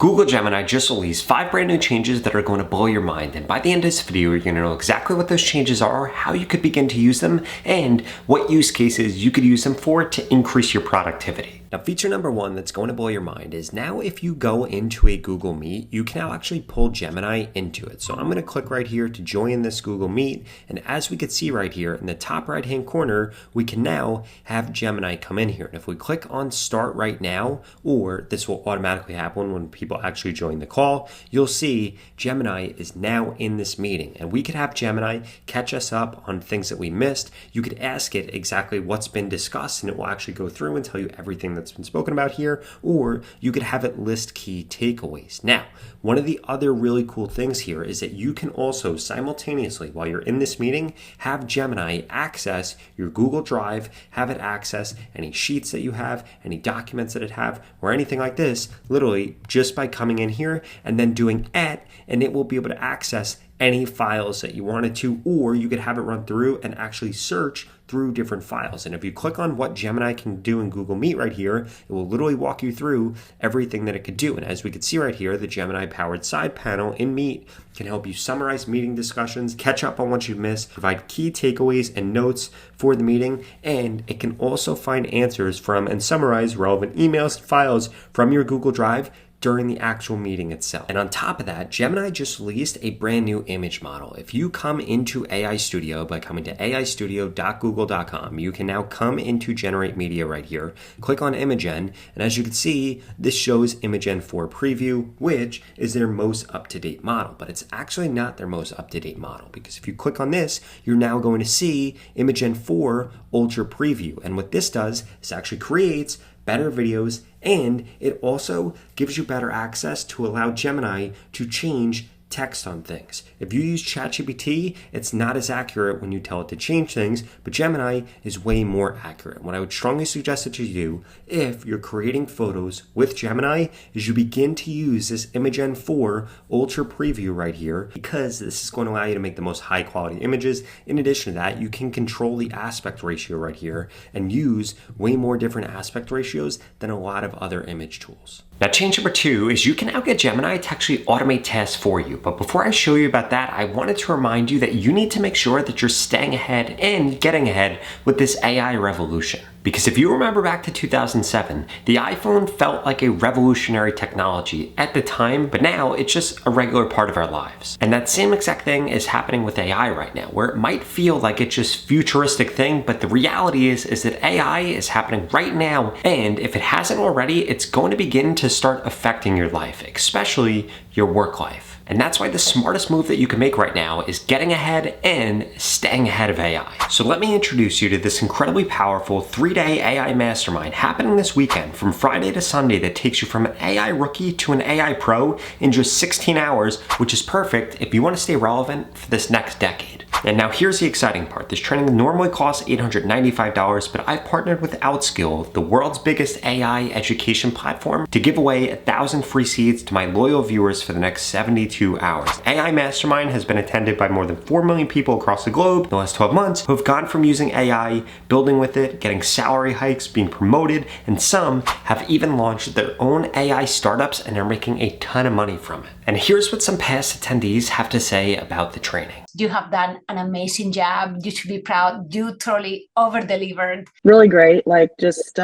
Google Gemini just released 5 brand new changes that are going to blow your mind, and by the end of this video, you're going to know exactly what those changes are, how you could begin to use them, and what use cases you could use them for to increase your productivity. Now, feature number 1 that's going to blow your mind is now if you go into a Google Meet, you can now actually pull Gemini into it. So I'm going to click right here to join this Google Meet, and as we can see right here in the top right hand corner, we can now have Gemini come in here. And if we click on Start Right Now, or this will automatically happen when people actually join the call, you'll see Gemini is now in this meeting, and we could have Gemini catch us up on things that we missed. You could ask it exactly what's been discussed, and it will actually go through and tell you everything that's been spoken about here, or you could have it list key takeaways. Now, one of the other really cool things here is that you can also simultaneously, while you're in this meeting, have Gemini access your Google Drive, have it access any sheets that you have, any documents that it have, or anything like this, literally just by coming in here and then doing et, and it will be able to access any files that you wanted to, or you could have it run through and actually search through different files. And if you click on what Gemini can do in Google Meet right here, it will literally walk you through everything that it could do. And as we can see right here, the Gemini powered side panel in Meet can help you summarize meeting discussions, catch up on what you missed, provide key takeaways and notes for the meeting, and it can also find answers from and summarize relevant emails and files from your Google Drive during the actual meeting itself. And on top of that, Gemini just released a brand new image model. If you come into AI Studio by coming to aistudio.google.com, you can now come into Generate Media right here, click on Imagen, and as you can see, this shows Imagen 4 Preview, which is their most up-to-date model. But it's actually not their most up-to-date model, because if you click on this, you're now going to see Imagen 4 Ultra Preview. And what this does is actually creates better videos, and it also gives you better access to allow Gemini to change text on things. If you use ChatGPT, it's not as accurate when you tell it to change things, but Gemini is way more accurate. What I would strongly suggest that you do if you're creating photos with Gemini is you begin to use this Imagen 4 Ultra Preview right here, because this is going to allow you to make the most high quality images. In addition to that, you can control the aspect ratio right here and use way more different aspect ratios than a lot of other image tools. Now, change number 2 is you can now get Gemini to actually automate tasks for you. But before I show you about that, I wanted to remind you that you need to make sure that you're staying ahead and getting ahead with this AI revolution. Because if you remember back to 2007, the iPhone felt like a revolutionary technology at the time, but now it's just a regular part of our lives. And that same exact thing is happening with AI right now, where it might feel like it's just futuristic thing, but the reality is that AI is happening right now, and if it hasn't already, it's going to begin to start affecting your life, especially your work life. And that's why the smartest move that you can make right now is getting ahead and staying ahead of AI. So let me introduce you to this incredibly powerful 3-day AI mastermind happening this weekend from Friday to Sunday that takes you from an AI rookie to an AI pro in just 16 hours, which is perfect if you want to stay relevant for this next decade. And now here's the exciting part. This training normally costs $895, but I've partnered with Outskill, the world's biggest AI education platform, to give away 1,000 free seats to my loyal viewers for the next 72 hours. AI Mastermind has been attended by more than 4 million people across the globe in the last 12 months who have gone from using AI, building with it, getting salary hikes, being promoted, and some have even launched their own AI startups and are making a ton of money from it. And here's what some past attendees have to say about the training. You have done an amazing job. You should be proud. You totally over-delivered. Really great, like just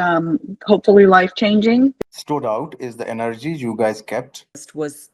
hopefully life-changing. Stood out is the energy you guys kept. It was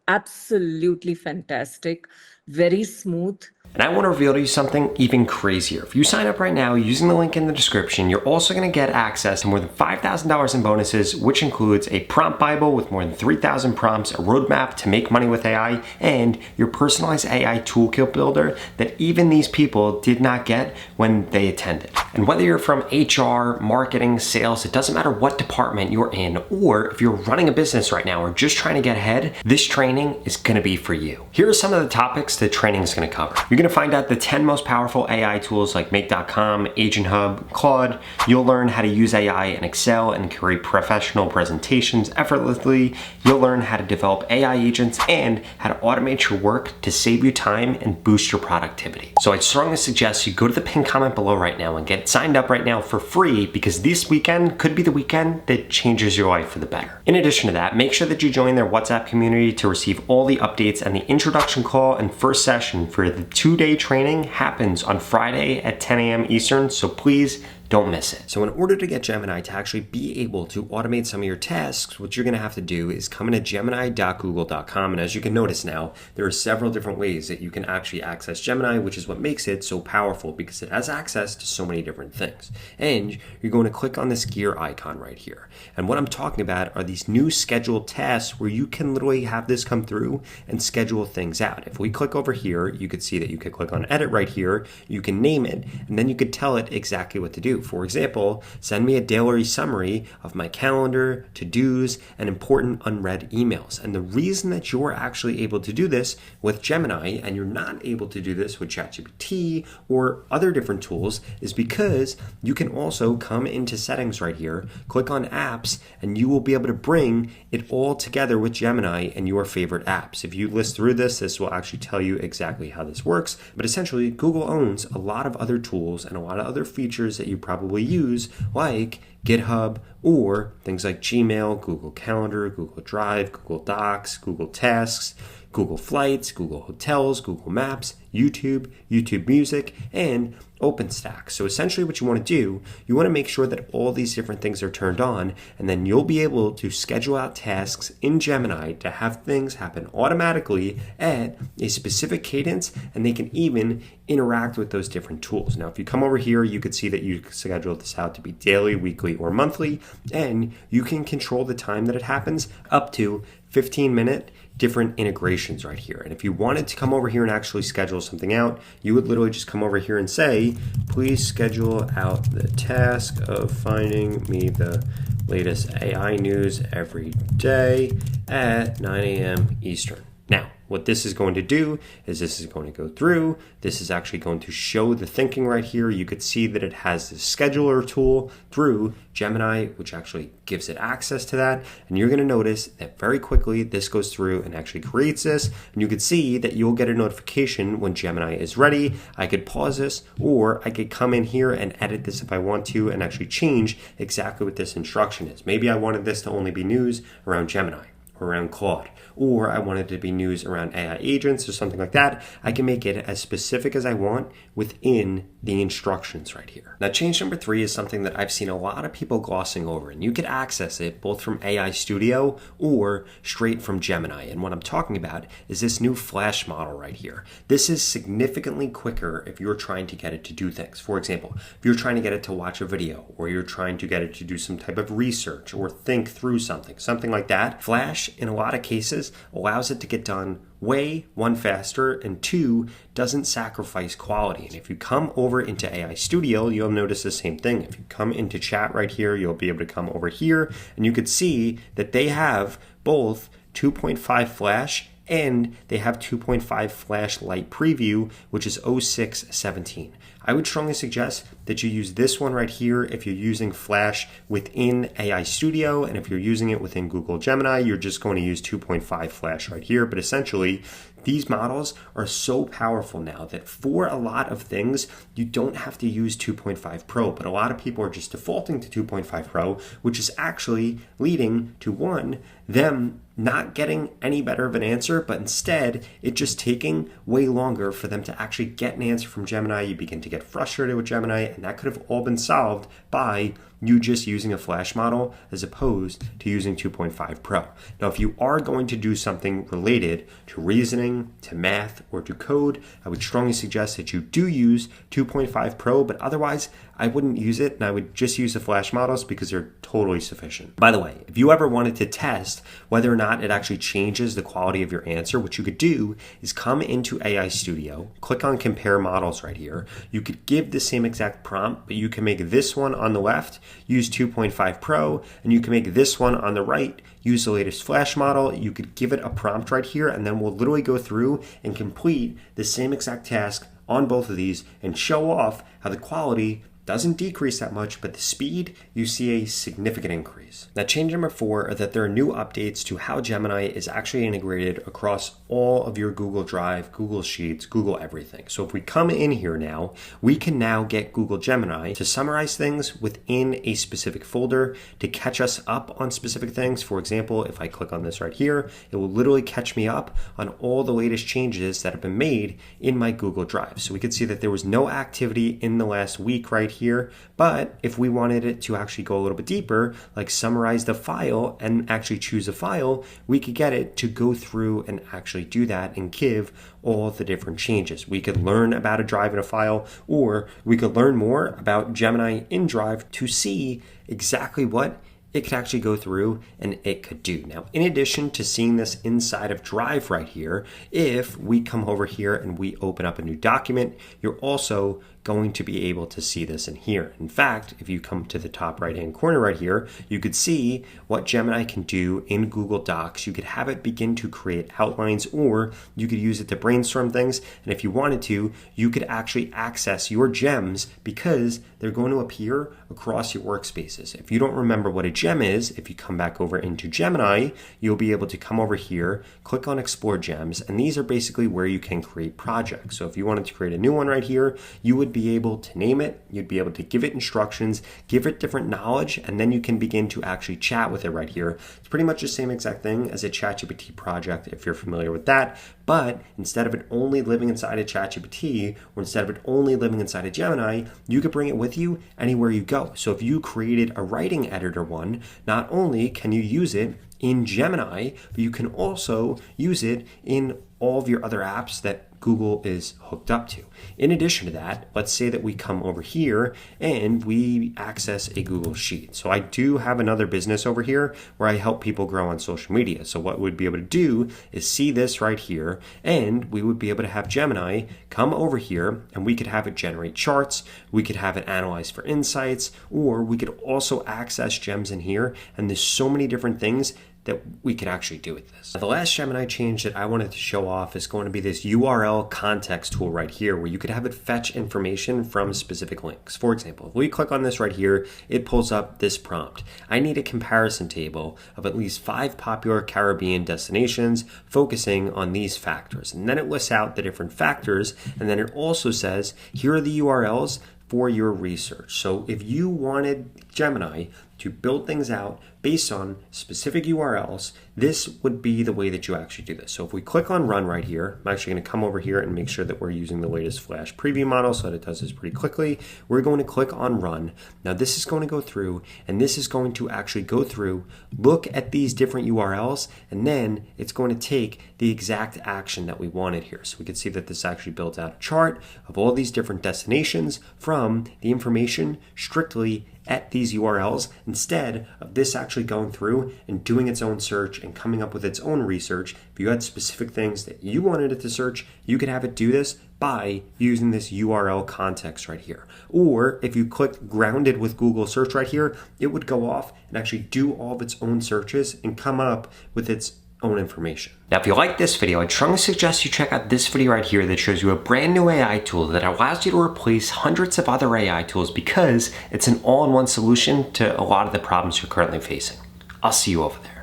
absolutely fantastic, very smooth. And I want to reveal to you something even crazier. If you sign up right now using the link in the description, you're also going to get access to more than $5,000 in bonuses, which includes a prompt Bible with more than 3,000 prompts, a roadmap to make money with AI, and your personalized AI toolkit builder that even these people did not get when they attended. And whether you're from HR, marketing, sales, it doesn't matter what department you're in, or if you're running a business right now or just trying to get ahead, this training is going to be for you. Here are some of the topics topics the training is going to cover. You're going to find out the 10 most powerful AI tools like Make.com, Agent Hub, Claude. You'll learn how to use AI in Excel and create professional presentations effortlessly. You'll learn how to develop AI agents and how to automate your work to save you time and boost your productivity. So I strongly suggest you go to the pinned comment below right now and get signed up right now for free, because this weekend could be the weekend that changes your life for the better. In addition to that, make sure that you join their WhatsApp community to receive all the updates, and the introduction call and first session for the 2-day training happens on Friday at 10 a.m. Eastern, so please don't miss it. So in order to get Gemini to actually be able to automate some of your tasks, what you're gonna have to do is come into gemini.google.com, and as you can notice now, there are several different ways that you can actually access Gemini, which is what makes it so powerful, because it has access to so many different things. And you're going to click on this gear icon right here. And what I'm talking about are these new scheduled tasks where you can literally have this come through and schedule things out. If we click over here, you could see that you could click on edit right here, you can name it, and then you could tell it exactly what to do. For example, send me a daily summary of my calendar, to-dos, and important unread emails. And the reason that you're actually able to do this with Gemini and you're not able to do this with ChatGPT or other different tools is because you can also come into settings right here, click on apps, and you will be able to bring it all together with Gemini and your favorite apps. If you list through this, this will actually tell you exactly how this works. But essentially, Google owns a lot of other tools and a lot of other features that you probably use, like GitHub or things like Gmail, Google Calendar, Google Drive, Google Docs, Google Tasks, Google Flights, Google Hotels, Google Maps, YouTube, YouTube Music, and OpenStack. So essentially what you want to do, you want to make sure that all these different things are turned on, and then you'll be able to schedule out tasks in Gemini to have things happen automatically at a specific cadence, and they can even interact with those different tools. Now, if you come over here, you could see that you schedule this out to be daily, weekly, or monthly, and you can control the time that it happens up to 15-minute different integrations right here. And if you wanted to come over here and actually schedule something out, you would literally just come over here and say, please schedule out the task of finding me the latest AI news every day at 9 a.m. Eastern. Now, what this is going to do is this is going to go through. This is actually going to show the thinking right here. You could see that it has this scheduler tool through Gemini, which actually gives it access to that. And you're going to notice that very quickly this goes through and actually creates this. And you could see that you'll get a notification when Gemini is ready. I could pause this, or I could come in here and edit this if I want to and actually change exactly what this instruction is. Maybe I wanted this to only be news around Gemini or around Claude, or I wanted it to be news around AI agents or something like that. I can make it as specific as I want within the instructions right here. Now, change number 3 is something that I've seen a lot of people glossing over, and you could access it both from AI Studio or straight from Gemini. And what I'm talking about is this new Flash model right here. This is significantly quicker if you're trying to get it to do things. For example, if you're trying to get it to watch a video, or you're trying to get it to do some type of research or think through something like that, Flash in a lot of cases allows it to get done way, 1, faster, and 2, doesn't sacrifice quality. And if you come over into AI Studio, you'll notice the same thing. If you come into chat right here, you'll be able to come over here and you could see that they have both 2.5 Flash and they have 2.5 Flash Light Preview, which is 0617. I would strongly suggest that you use this one right here if you're using Flash within AI Studio, and if you're using it within Google Gemini, you're just going to use 2.5 Flash right here. But essentially, these models are so powerful now that for a lot of things, you don't have to use 2.5 Pro, but a lot of people are just defaulting to 2.5 Pro, which is actually leading to, 1, them not getting any better of an answer, but instead it just taking way longer for them to actually get an answer from Gemini. You begin to get frustrated with Gemini, and that could have all been solved by you just using a Flash model as opposed to using 2.5 Pro. Now, if you are going to do something related to reasoning, to math, or to code, I would strongly suggest that you do use 2.5 Pro, but otherwise I wouldn't use it, and I would just use the Flash models because they're totally sufficient. By the way, if you ever wanted to test whether or not it actually changes the quality of your answer, what you could do is come into AI Studio, click on Compare Models right here. You could give the same exact prompt, but you can make this one on the left use 2.5 Pro, and you can make this one on the right use the latest Flash model. You could give it a prompt right here, and then we'll literally go through and complete the same exact task on both of these and show off how the quality doesn't decrease that much, but the speed, you see a significant increase. Now, change number 4 are that there are new updates to how Gemini is actually integrated across all of your Google Drive, Google Sheets, Google everything. So if we come in here now, we can now get Google Gemini to summarize things within a specific folder to catch us up on specific things. For example, if I click on this right here, it will literally catch me up on all the latest changes that have been made in my Google Drive. So we could see that there was no activity in the last week right here, but if we wanted it to actually go a little bit deeper, like summarize the file and actually choose a file, we could get it to go through and actually do that and give all the different changes. We could learn about a drive in a file, or we could learn more about Gemini in Drive to see exactly what it could actually go through and it could do. Now, in addition to seeing this inside of Drive right here, if we come over here and we open up a new document, you're also going to be able to see this in here. In fact, if you come to the top right-hand corner right here, you could see what Gemini can do in Google Docs. You could have it begin to create outlines, or you could use it to brainstorm things. And if you wanted to, you could actually access your gems because they're going to appear across your workspaces. If you don't remember what a gem is, if you come back over into Gemini, you'll be able to come over here, click on Explore Gems, and these are basically where you can create projects. So if you wanted to create a new one right here, you would be able to name it, you'd be able to give it instructions, give it different knowledge, and then you can begin to actually chat with it right here. It's pretty much the same exact thing as a ChatGPT project if you're familiar with that, but instead of it only living inside a ChatGPT, or instead of it only living inside a Gemini, you could bring it with you anywhere you go. So if you created a writing editor one, not only can you use it in Gemini, but you can also use it in all of your other apps that Google is hooked up to. In addition to that, let's say that we come over here and we access a Google Sheet. So I do have another business over here where I help people grow on social media. So what we'd be able to do is see this right here, and we would be able to have Gemini come over here and we could have it generate charts, we could have it analyze for insights, or we could also access gems in here. And there's so many different things that we can actually do with this. The last Gemini change that I wanted to show off is going to be this URL context tool right here, where you could have it fetch information from specific links. For example, if we click on this right here, it pulls up this prompt. I need a comparison table of at least 5 popular Caribbean destinations focusing on these factors. And then it lists out the different factors, and then it also says, here are the URLs for your research. So if you wanted Gemini to build things out based on specific URLs, this would be the way that you actually do this. So if we click on run right here, I'm actually going to come over here and make sure that we're using the latest Flash preview model so that it does this pretty quickly. We're going to click on run. Now this is going to go through, and this is going to actually go through, look at these different URLs, and then it's going to take the exact action that we wanted here. So we can see that this actually builds out a chart of all these different destinations from the information strictly at these URLs, instead of this actually going through and doing its own search and coming up with its own research. If you had specific things that you wanted it to search, you could have it do this by using this URL context right here. Or if you click grounded with Google search right here, it would go off and actually do all of its own searches and come up with its own information. Now, if you like this video, I'd strongly suggest you check out this video right here that shows you a brand new AI tool that allows you to replace hundreds of other AI tools because it's an all-in-one solution to a lot of the problems you're currently facing. I'll see you over there.